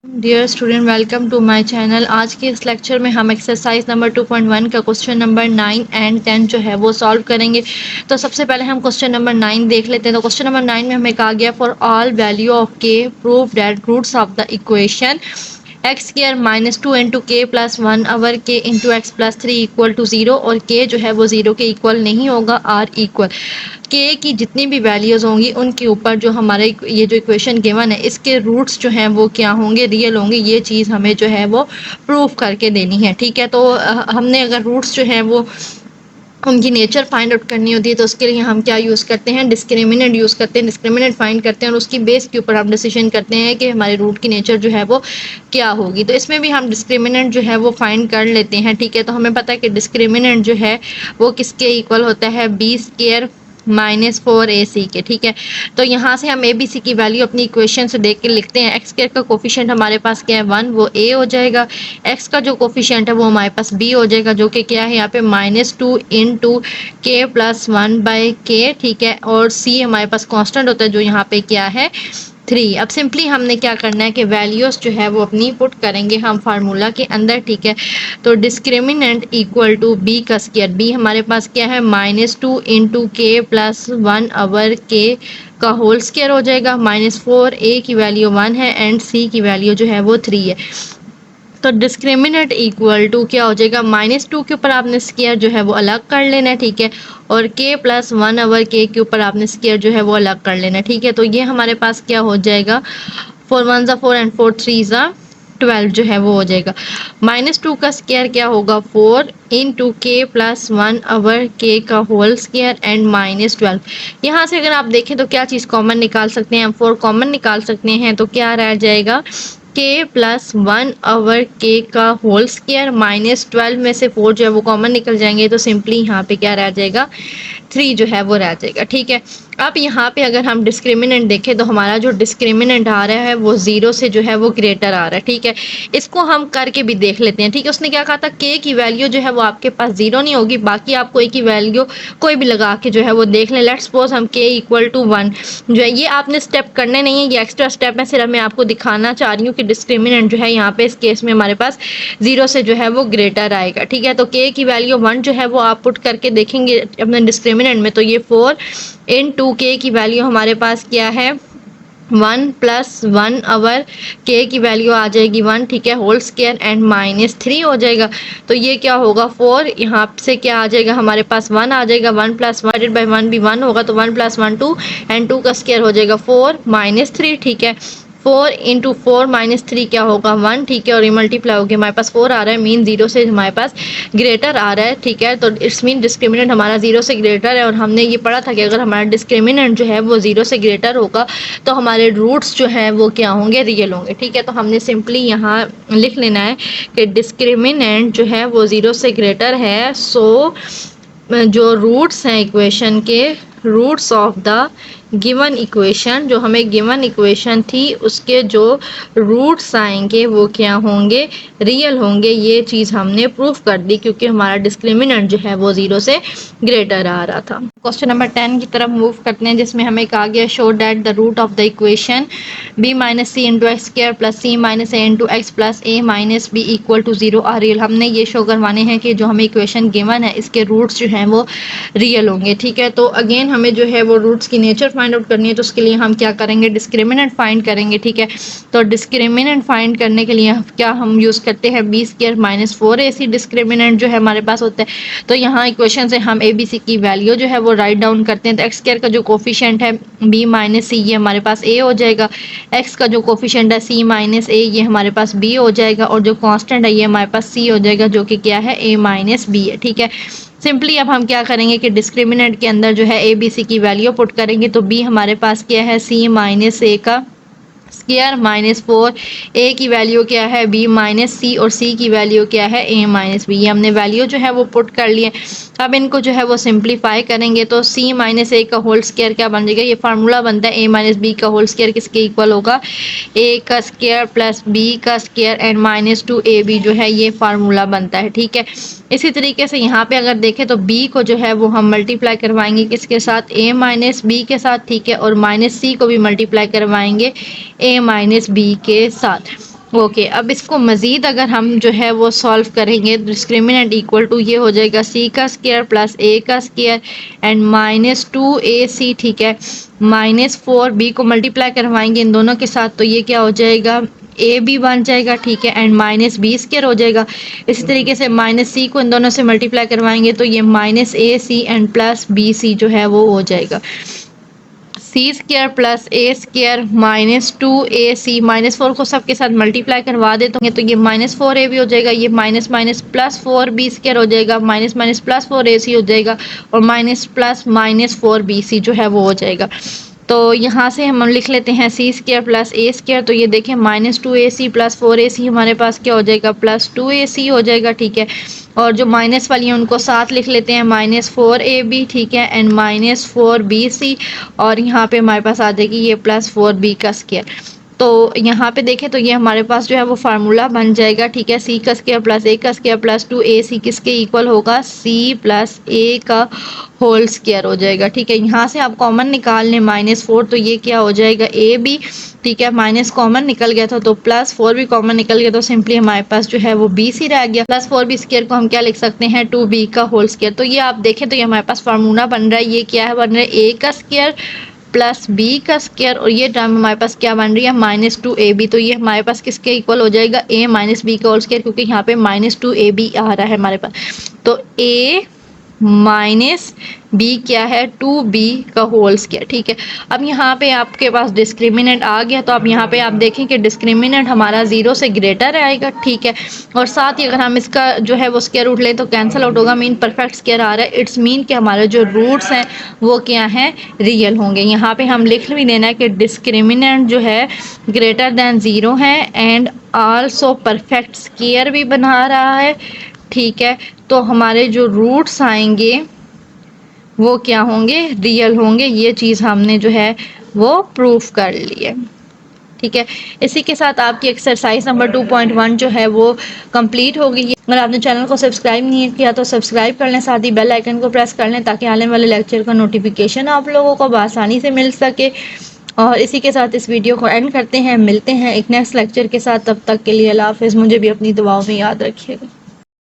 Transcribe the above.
Dear student, welcome to my channel. आज के इस लेक्चर में हम एक्सरसाइज नंबर 2.1 का क्वेश्चन नंबर 9 एंड 10 जो है वो सॉल्व करेंगे। तो सबसे पहले हम क्वेश्चन नंबर 9 देख लेते हैं। तो क्वेश्चन नंबर 9 में हमें कहा गया for all value of k prove that roots of the equation x square minus 2 into k plus 1 over k into x plus 3 equal to 0 और के जो है वो 0 के इक्वल नहीं होगा, आर इक्वल के की जितनी भी वैल्यूज होंगी उनके ऊपर जो हमारे ये जो इक्वेशन गिवन है इसके रूट्स जो हैं वो क्या होंगे, रियल होंगे। ये चीज़ हमें जो है वो प्रूफ करके देनी है। ठीक है, तो हमने अगर रूट्स जो हैं वो उनकी नेचर फाइंड आउट करनी होती है तो उसके लिए हम क्या यूज़ करते हैं, डिस्क्रिमिनेंट यूज़ करते हैं। डिस्क्रिमिनेंट फाइंड करते हैं और उसकी बेस के ऊपर हम डिसीजन करते हैं कि हमारे रूट की नेचर जो है वो क्या होगी। तो इसमें भी हम डिस्क्रिमिनेंट जो है वो फाइंड कर लेते हैं। ठीक है, तो हमें पता है कि डिस्क्रिमिनेंट जो है वो किसके इक्वल होता है, बी स्क्वायर माइनस 4ac के। ठीक है, तो यहाँ से हम abc की वैल्यू अपनी इक्वेशन से देख के लिखते हैं। एक्स स्क्वायर का कोफिशिएंट हमारे पास क्या है, 1, वो a हो जाएगा। एक्स का जो कोफिशिएंट है वो हमारे पास b हो जाएगा, जो कि क्या है यहाँ पे -2 इंटू के प्लस 1 बाई के। ठीक है, और c हमारे पास कांस्टेंट होता है जो यहाँ पे क्या है 3। अब सिंपली हमने क्या करना है कि वैल्यूज जो है वो अपनी पुट करेंगे हम फार्मूला के अंदर। ठीक है, तो डिस्क्रिमिनेंट इक्वल टू बी का स्क्वायर, बी हमारे पास क्या है -2 इंटू के प्लस 1 अवर के का होल स्क्वायर हो जाएगा। -4 ए की वैल्यू 1 है एंड सी की वैल्यू जो है वो 3 है। तो डिस्क्रिमिनेंट इक्वल टू क्या हो जाएगा, -2 के ऊपर आपने स्क्वायर जो है वो अलग कर लेना है। ठीक है, और k प्लस 1 अवर के ऊपर आपने स्क्वायर जो है वो अलग कर लेना है। ठीक है, तो ये हमारे पास क्या हो जाएगा, 4 1 ज़ा 4 एंड 4 3 ज़ा 12 जो है वो हो जाएगा। -2 का स्क्वायर क्या होगा, 4 इंटू के प्लस 1 अवर के का होल स्क्वायर एंड -12। यहाँ से अगर आप देखें तो क्या चीज़ कॉमन निकाल सकते हैं, हम 4 कॉमन निकाल सकते हैं। तो क्या रह जाएगा, के प्लस 1 अवर के का होल स्क्वायर -12 में से 4 जो है वो कॉमन निकल जाएंगे। तो सिंपली यहाँ पे क्या रह जाएगा, 3 जो है वो रह जाएगा। ठीक है, अब यहाँ पे अगर हम डिस्क्रिमिनेंट देखें तो हमारा जो डिस्क्रिमिनेंट आ रहा है वो 0 से जो है वो ग्रेटर आ रहा है। ठीक है, इसको हम करके भी देख लेते हैं। ठीक है, उसने क्या कहा था, के की वैल्यू जो है वो आपके पास 0 नहीं होगी, बाकी आप कोई की वैल्यू कोई भी लगा के जो है वो देख लें। लेट्स सपोज हम के इक्वल टू 1 जो है, ये आपने स्टेप करने नहीं है, ये एक्स्ट्रा स्टेप है, सिर्फ मैं आपको दिखाना चाह रही हूँ कि डिस्क्रिमिनेंट जो है यहाँ पे इस केस में हमारे पास 0 से जो है वो ग्रेटर आएगा। ठीक है, तो के की वैल्यू 1 जो है वो आप पुट करके देखेंगे अपने डिस्क्रिमिनेंट में, तो ये 4 इंटू के की वैल्यू हमारे पास क्या है 1 प्लस 1 अवर के की वैल्यू आ जाएगी 1। ठीक है, होल स्क्वायर एंड -3 हो जाएगा। तो ये क्या होगा, 4 यहाँ से क्या आ जाएगा हमारे पास 1 आ जाएगा, 1 प्लस 1 बाई 1 भी 1 होगा, तो 1 प्लस 1 2 एंड 2 का स्क्वायर हो जाएगा 4 -3। ठीक है, 4 इंटू 4 -3 क्या होगा 1। ठीक है, और ये मल्टीप्लाई हो गया, हमारे पास 4 आ रहा है, मीन 0 से हमारे पास ग्रेटर आ रहा है। ठीक है, तो इट्स मीन डिस्क्रिमिनेंट हमारा 0 से ग्रेटर है। और हमने ये पढ़ा था कि अगर हमारा डिस्क्रिमिनेंट जो है वो 0 से ग्रेटर होगा तो हमारे रूट्स जो हैं वो क्या होंगे, रियल होंगे। ठीक है, तो हमने सिंपली यहाँ लिख लेना है कि डिस्क्रिमिनेंट जो है वो 0 से ग्रेटर है, सो जो रूट्स हैं इक्वेशन के, roots of the given equation, जो हमें गिवन इक्वेशन थी उसके जो रूट्स आएंगे वो क्या होंगे, रियल होंगे। ये चीज़ हमने प्रूफ कर दी क्योंकि हमारा डिस्क्रिमिनेंट जो है वो 0 से ग्रेटर आ रहा था। क्वेश्चन नंबर 10 की तरफ मूव करते हैं, जिसमें हमें कहा गया show that the root of the equation b minus C into X square plus C minus A into x plus A minus B equal to 0 are real. हमने ये शो करवाने हैं कि जो हमें इक्वेशन गिवन है इसके रूट्स जो हैं वो रियल होंगे। ठीक है, तो अगेन हमें जो है वो रूट्स की नेचर फाइंड आउट करनी है, तो उसके लिए हम क्या करेंगे, डिस्क्रिमिनेंट फाइंड करेंगे। ठीक है, तो डिस्क्रिमिनेंट फाइंड करने के लिए क्या हम यूज़ करते हैं, B square minus 4ac discriminant जो है हमारे पास होता है। तो यहाँ इक्वेशन से हम abc की वैल्यू जो है वो राइट डाउन करते हैं। तो एक्स स्क्वायर का जो कोफिशिएंट है b माइनस सी, ये हमारे पास a हो जाएगा। एक्स का जो कोफिशिएंट है c माइनस a, ये हमारे पास b हो जाएगा। और जो कांस्टेंट है ये हमारे पास c हो जाएगा, जो कि क्या है a माइनस b है। ठीक है, सिंपली अब हम क्या करेंगे कि डिस्क्रिमिनेंट के अंदर जो है abc की वैल्यू पुट करेंगे। तो b हमारे पास क्या है, c माइनस a का स्क्वायर -4, a की वैल्यू क्या है b माइनस सी, और c की वैल्यू क्या है a माइनस बी। ये हमने वैल्यू जो है वो पुट कर लिए। अब इनको जो है वो सिंप्लीफाई करेंगे तो c माइनस ए का होल स्क्वायर क्या बन जाएगा, ये फार्मूला बनता है a माइनस बी का होल स्क्वायर किसके इक्वल होगा, a का स्क्वायर प्लस b का स्क्वायर एंड -2ab जो है ये फार्मूला बनता है। ठीक है, इसी तरीके से यहाँ पे अगर देखें तो b को जो है वो हम मल्टीप्लाई करवाएंगे किसके साथ, a माइनस बी के साथ। ठीक है, और -c को भी मल्टीप्लाई करवाएंगे a माइनस बी के साथ। ओके, अब इसको मज़ीद अगर हम जो है वो सॉल्व करेंगे, डिस्क्रिमिनेंट इक्वल टू ये हो जाएगा सी का स्क्वायर प्लस ए का स्क्वायर एंड -2ac, ठीक है, -4b को मल्टीप्लाई करवाएंगे इन दोनों के साथ, तो ये क्या हो जाएगा, ए बी बन जाएगा, ठीक है, एंड -b² हो जाएगा। इसी तरीके से -c को इन दोनों से मल्टीप्लाई करवाएंगे तो ये -ac एंड प्लस bc जो है वो हो जाएगा। c² प्लस a² -2ac, -4 को सबके साथ मल्टीप्लाई करवा देते होंगे तो ये -4ab हो जाएगा, ये माइनस माइनस प्लस 4b² हो जाएगा, माइनस माइनस प्लस 4ac हो जाएगा और माइनस प्लस माइनस 4bc जो है वो हो जाएगा। तो यहाँ से हम लिख लेते हैं c² प्लस a², तो ये देखें -2ac प्लस 4ac हमारे पास क्या हो जाएगा, +2ac हो जाएगा, ठीक है, और जो माइनस वाली हैं उनको साथ लिख लेते हैं, -4ab, ठीक है, एंड -4bc, और यहाँ पे हमारे पास आ जाएगी ये +4b का स्क्वायर। तो यहाँ पे देखें तो ये हमारे पास जो है वो फार्मूला बन जाएगा, ठीक है, c का स्क्वायर प्लस a का स्क्वायर प्लस 2ac किसके इक्वल होगा, c प्लस a का होल स्क्वायर हो जाएगा, ठीक है। यहाँ से आप कॉमन निकाल लें -4, तो ये क्या हो जाएगा, a b, ठीक है, माइनस कॉमन निकल गया था तो +4 भी कॉमन निकल गया, तो सिंपली हमारे पास जो है वो bc रह गया। +4b स्क्वायर को हम क्या लिख सकते हैं, 2b का होल स्क्वायर। तो ये आप देखें तो ये हमारे पास फार्मूला बन रहा है, ये क्या है, बन रहा है a का स्क्वायर प्लस b का स्क्वायर, और ये टर्म हमारे पास क्या बन रही है, -2ab, तो ये हमारे पास किसके इक्वल हो जाएगा, a माइनस b का होल स्क्वायर, क्योंकि यहाँ पे -2ab आ रहा है हमारे पास, तो a माइनस b क्या है, 2b का होल स्क्वायर, ठीक है। अब यहाँ पे आपके पास डिस्क्रिमिनेंट आ गया, तो अब यहाँ पे आप देखें कि डिस्क्रिमिनेंट हमारा 0 से ग्रेटर आएगा, ठीक है, और साथ ही अगर हम इसका जो है वो स्क्वायर रूट लें तो कैंसिल आउट होगा, मीन परफेक्ट स्क्वायर आ रहा है, इट्स मीन कि हमारे जो रूट्स हैं वो क्या हैं, रियल होंगे। यहाँ पे हम लिख भी देना है कि डिस्क्रिमिनेंट जो है ग्रेटर दैन 0 है एंड आल्सो परफेक्ट स्क्वायर भी बना रहा है, ठीक है, तो हमारे जो रूट्स आएंगे वो क्या होंगे, रियल होंगे। ये चीज़ हमने जो है वो प्रूफ कर ली है, ठीक है। इसी के साथ आपकी एक्सरसाइज नंबर 2.1 जो है वो कंप्लीट हो गई है। अगर आपने चैनल को सब्सक्राइब नहीं किया तो सब्सक्राइब कर लें, साथ ही बेल आइकन को प्रेस कर लें ताकि आने वाले लेक्चर का नोटिफिकेशन आप लोगों को आसानी से मिल सके। और इसी के साथ इस वीडियो को एंड करते हैं, मिलते हैं एक नेक्स्ट लेक्चर के साथ, तब तक के लिए अल्लाह हाफ़िज़। मुझे भी अपनी दुआओं में याद रखिएगा।